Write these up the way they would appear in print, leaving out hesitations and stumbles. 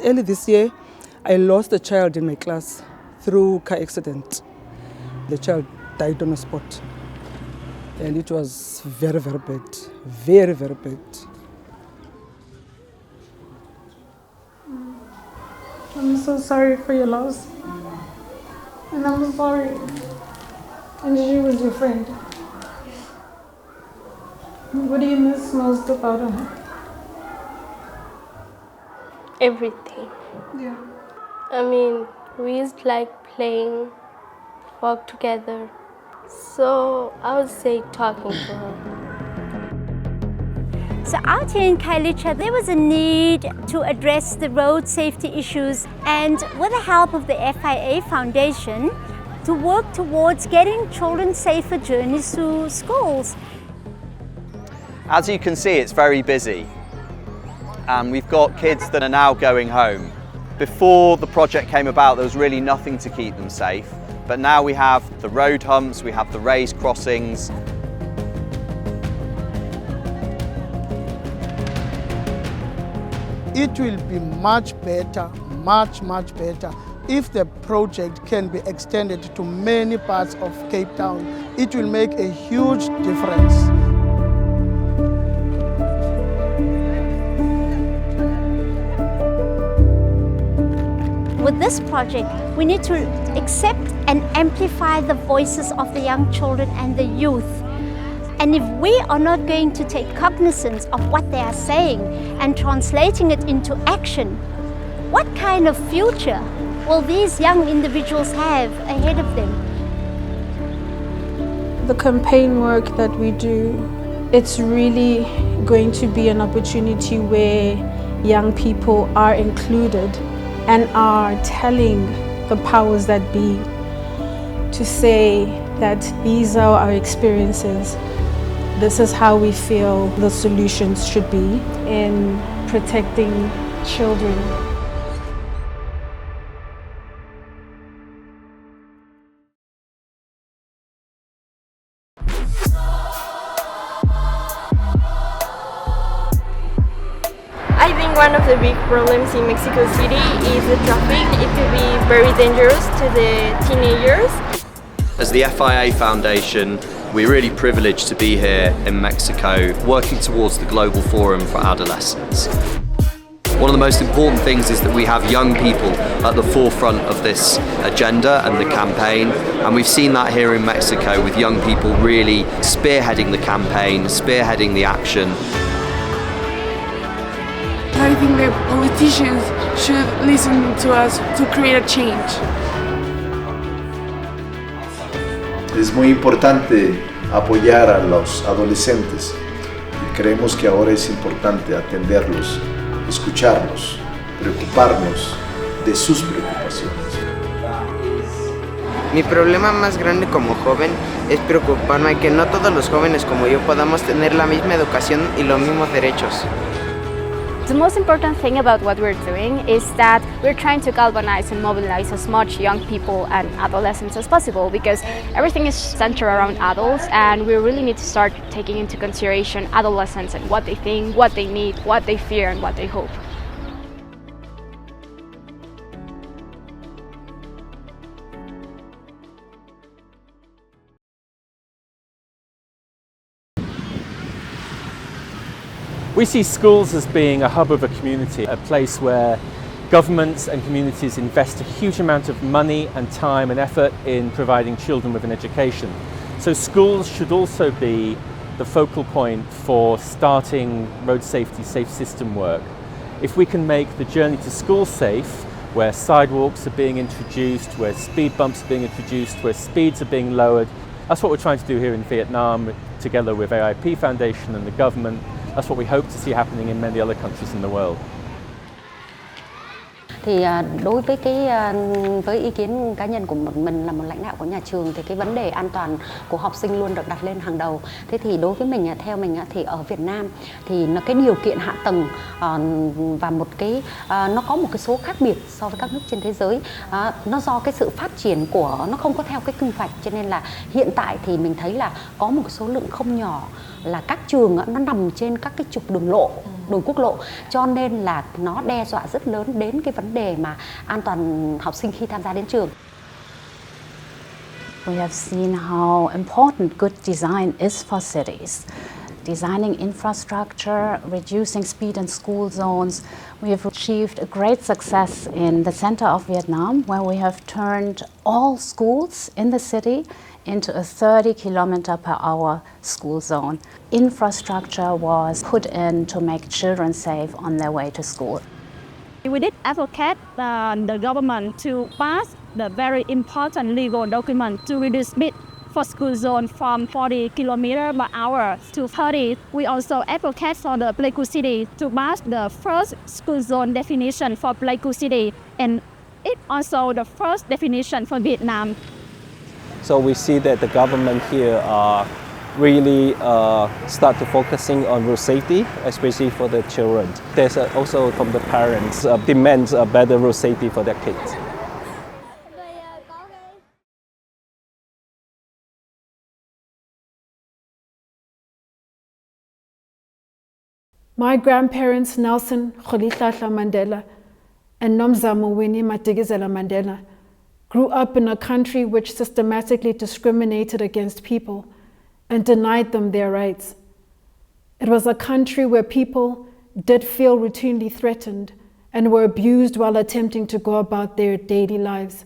early this year, I lost a child in my class through car accident. The child died on the spot. And it was very, very bad. Very, very bad. I'm so sorry for your loss. And I'm sorry. And she was your friend. What do you miss most about her? Everything. Yeah. I mean, we used to like playing, walk together. So I would say talking to her. So out here in Khayelitsha, there was a need to address the road safety issues, and with the help of the FIA Foundation, to work towards getting children safer journeys to schools. As you can see, it's very busy. And we've got kids that are now going home. Before the project came about, there was really nothing to keep them safe. But now we have the road humps, we have the raised crossings. It will be much better, much better if the project can be extended to many parts of Cape Town. It will make a huge difference. With this project, we need to accept and amplify the voices of the young children and the youth. And if we are not going to take cognizance of what they are saying and translating it into action, what kind of future will these young individuals have ahead of them? The campaign work that we do, it's really going to be an opportunity where young people are included and are telling the powers that be to say that these are our experiences. This is how we feel the solutions should be in protecting children. I think one of the big problems in Mexico City is the traffic. It could be very dangerous to the teenagers. As the FIA Foundation, we're really privileged to be here in Mexico, working towards the Global Forum for Adolescents. One of the most important things is that we have young people at the forefront of this agenda and the campaign, and we've seen that here in Mexico with young people really spearheading the campaign, spearheading the action. I think that politicians should listen to us to create a change. Es muy importante apoyar a los adolescentes y creemos que ahora es importante atenderlos, escucharlos, preocuparnos de sus preocupaciones. Mi problema más grande como joven es preocuparme que no todos los jóvenes como yo podamos tener la misma educación y los mismos derechos. The most important thing about what we're doing is that we're trying to galvanize and mobilize as much young people and adolescents as possible, because everything is centered around adults, and we really need to start taking into consideration adolescents and what they think, what they need, what they fear, and what they hope. We see schools as being a hub of a community, a place where governments and communities invest a huge amount of money and time and effort in providing children with an education. So schools should also be the focal point for starting road safety, safe system work. If we can make the journey to school safe, where sidewalks are being introduced, where speed bumps are being introduced, where speeds are being lowered, that's what we're trying to do here in Vietnam, together with AIP Foundation and the government. That's what we hope to see happening in many other countries in the world. Thì đối với ý kiến cá nhân của mình là một lãnh đạo của nhà trường thì cái vấn đề an toàn của học sinh luôn được đặt lên hàng đầu. Thế thì đối với mình, theo mình thì ở Việt Nam thì cái điều kiện hạ tầng và nó có một cái số khác biệt so với các nước trên thế giới. Nó do cái sự phát triển của nó không có theo cái quy hoạch, cho nên là hiện tại thì mình thấy là có một số lượng không nhỏ là các trường nó nằm trên các cái trục đường lộ. đường quốc lộ, cho nên là nó đe dọa rất lớn đến cái vấn đề mà an toàn học sinh khi tham gia đến trường. We have seen how important good design is for cities. Designing infrastructure, reducing speed in school zones. We have achieved a great success in the center of Vietnam, where we have turned all schools in the city into a 30km/h school zone. Infrastructure was put in to make children safe on their way to school. We did advocate the government to pass the very important legal document to reduce speed for school zone from 40 km/h to 30. We also advocate for the Pleiku City to pass the first school zone definition for Pleiku City, and it's also the first definition for Vietnam. So we see that the government here really start to focusing on road safety, especially for the children. There's also from the parents demands a better road safety for their kids. My grandparents, Nelson Rolihlahla Mandela and Nomzamo Winnie Madikizela Mandela, grew up in a country which systematically discriminated against people and denied them their rights. It was a country where people did feel routinely threatened and were abused while attempting to go about their daily lives.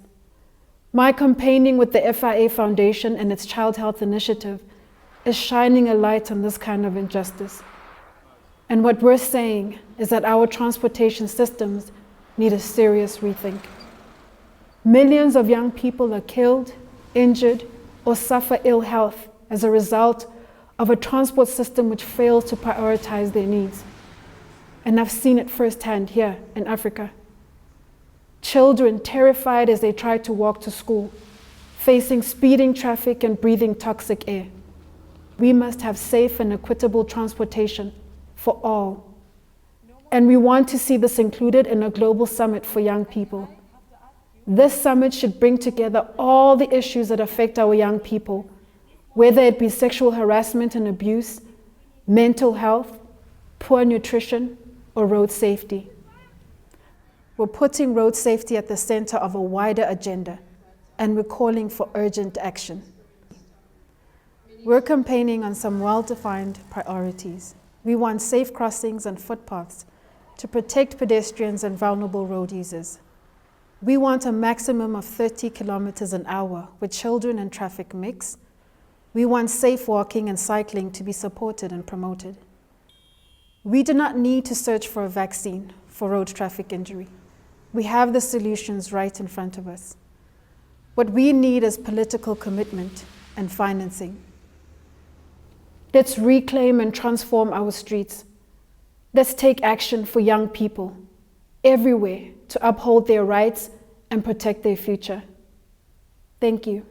My campaigning with the FIA Foundation and its Child Health Initiative is shining a light on this kind of injustice. And what we're saying is that our transportation systems need a serious rethink. Millions of young people are killed, injured, or suffer ill health as a result of a transport system which fails to prioritize their needs. And I've seen it firsthand here in Africa. Children terrified as they try to walk to school, facing speeding traffic and breathing toxic air. We must have safe and equitable transportation for all. And we want to see this included in a global summit for young people. This summit should bring together all the issues that affect our young people, whether it be sexual harassment and abuse, mental health, poor nutrition, or road safety. We're putting road safety at the center of a wider agenda, and we're calling for urgent action. We're campaigning on some well-defined priorities. We want safe crossings and footpaths to protect pedestrians and vulnerable road users. We want a maximum of 30 kilometers an hour where children and traffic mix. We want safe walking and cycling to be supported and promoted. We do not need to search for a vaccine for road traffic injury. We have the solutions right in front of us. What we need is political commitment and financing. Let's reclaim and transform our streets. Let's take action for young people everywhere to uphold their rights and protect their future. Thank you.